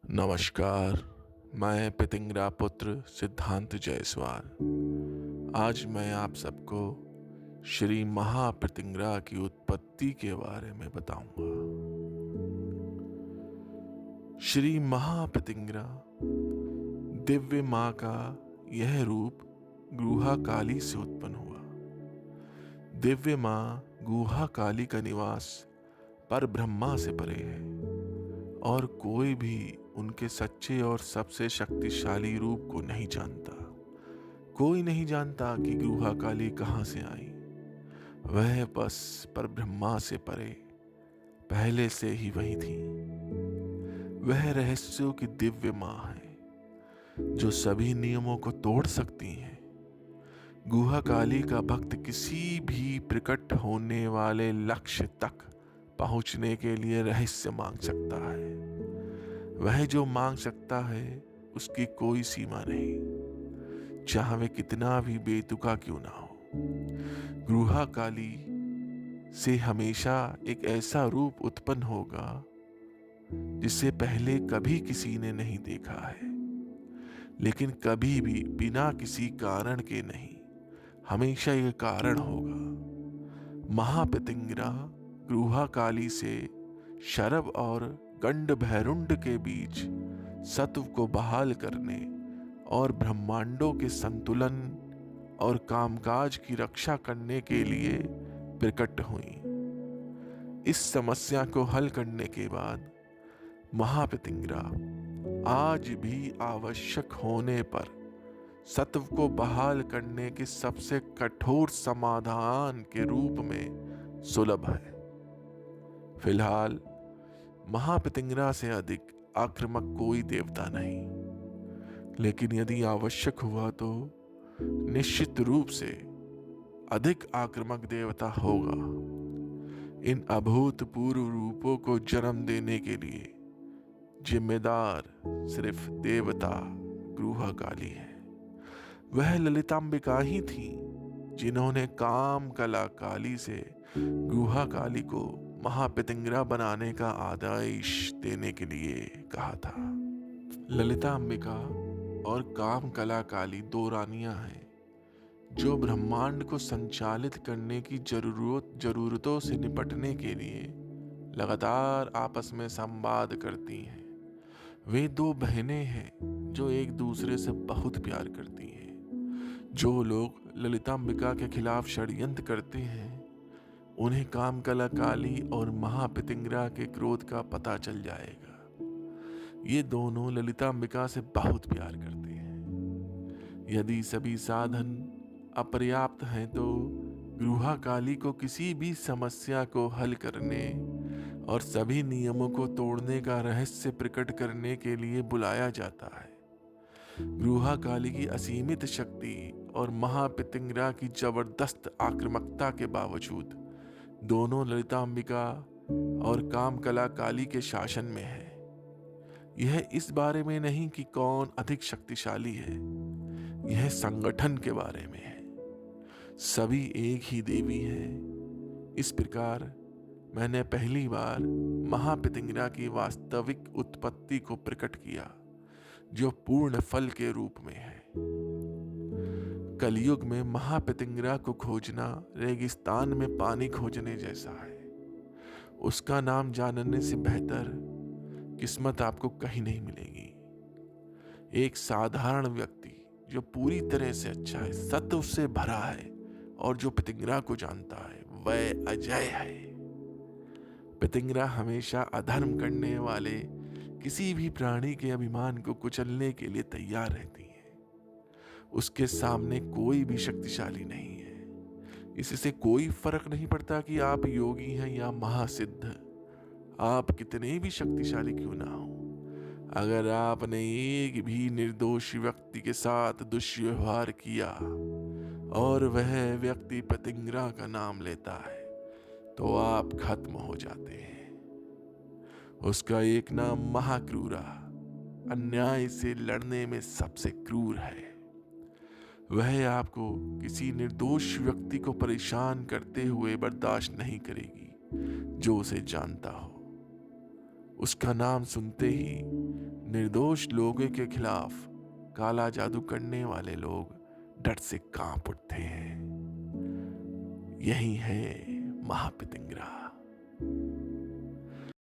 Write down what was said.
नमस्कार। मैं पितिंगरा पुत्र सिद्धांत जायसवाल। आज मैं आप सबको श्री महापितिंगरा की उत्पत्ति के बारे में बताऊंगा। श्री महापितिंगरा दिव्य माँ का यह रूप गुहा काली से उत्पन्न हुआ। दिव्य माँ गुहा काली का निवास पर ब्रह्मा से परे है और कोई भी उनके सच्चे और सबसे शक्तिशाली रूप को नहीं जानता। कोई नहीं जानता कि गुहा काली कहाँ से आई। वह बस पर ब्रह्मा से परे पहले से ही वही थी। वह रहस्यों की दिव्य माँ है जो सभी नियमों को तोड़ सकती है। गुहा काली का भक्त किसी भी प्रकट होने वाले लक्ष्य तक पहुंचने के लिए रहस्य मांग सकता है। वह जो मांग सकता है उसकी कोई सीमा नहीं, चाहे वह कितना भी बेतुका क्यों ना हो। गुहा काली से हमेशा एक ऐसा रूप उत्पन्न होगा जिसे पहले कभी किसी ने नहीं देखा है, लेकिन कभी भी बिना किसी कारण के नहीं। हमेशा यह कारण होगा। महापितिंगरा गुहा काली से शरभ और गंड भैरुंड के बीच सत्व को बहाल करने और ब्रह्मांडों के संतुलन और कामकाज की रक्षा करने के लिए प्रकट हुई। इस समस्या को हल करने के बाद महापितिंगरा आज भी आवश्यक होने पर सत्व को बहाल करने के सबसे कठोर समाधान के रूप में सुलभ है। फिलहाल महापितिंगरा से अधिक आक्रामक कोई देवता नहीं, लेकिन यदि आवश्यक हुआ तो निश्चित रूप से अधिक आक्रामक देवता होगा। इन अभूतपूर्व रूपों को जन्म देने के लिए जिम्मेदार सिर्फ देवता गुहा काली है। वह ललितांबिका ही थी जिन्होंने काम कला काली से गुहा काली को महापितिंगरा बनाने का आदेश देने के लिए कहा था। ललिता अंबिका और काम कला काली दो रानियां हैं जो ब्रह्मांड को संचालित करने की जरूरतों से निपटने के लिए लगातार आपस में संवाद करती हैं। वे दो बहनें हैं जो एक दूसरे से बहुत प्यार करती हैं। जो लोग ललितांबिका के खिलाफ षड्यंत्र करते हैं उन्हें कामकला काली और महापितिंगरा के क्रोध का पता चल जाएगा। ये दोनों ललितांबिका से बहुत प्यार करते हैं। यदि सभी साधन अपर्याप्त हैं तो गुहा काली को किसी भी समस्या को हल करने और सभी नियमों को तोड़ने का रहस्य प्रकट करने के लिए बुलाया जाता है। गुहा काली की असीमित शक्ति और महापितिंगरा की जबरदस्त आक्रामकता के बावजूद दोनों ललितांबिका और कामकला काली के शासन में है। यह इस बारे में नहीं कि कौन अधिक शक्तिशाली है, यह संगठन के बारे में है। सभी एक ही देवी हैं। इस प्रकार मैंने पहली बार महापितिंगरा की वास्तविक उत्पत्ति को प्रकट किया जो पूर्ण फल के रूप में है। कलयुग में महापितिंगरा को खोजना रेगिस्तान में पानी खोजने जैसा है। उसका नाम जानने से बेहतर किस्मत आपको कहीं नहीं मिलेगी। एक साधारण व्यक्ति जो पूरी तरह से अच्छा है, सत्व से भरा है और जो पितिंगरा को जानता है वह अजय है। पितिंगरा हमेशा अधर्म करने वाले किसी भी प्राणी के अभिमान को कुचलने के लिए तैयार रहती है। उसके सामने कोई भी शक्तिशाली नहीं है। इससे कोई फर्क नहीं पड़ता कि आप योगी हैं या महासिद्ध। आप कितने भी शक्तिशाली क्यों ना हो, अगर आपने एक भी निर्दोष व्यक्ति के साथ दुष्व्यवहार किया और वह व्यक्ति पितिंगरा का नाम लेता है तो आप खत्म हो जाते हैं। उसका एक नाम महाक्रूरा, अन्याय से लड़ने में सबसे क्रूर है। वह आपको किसी निर्दोष व्यक्ति को परेशान करते हुए बर्दाश्त नहीं करेगी जो उसे जानता हो। उसका नाम सुनते ही निर्दोष लोगों के खिलाफ काला जादू करने वाले लोग डर से कांप उठते हैं। यही है महापितिंगरा।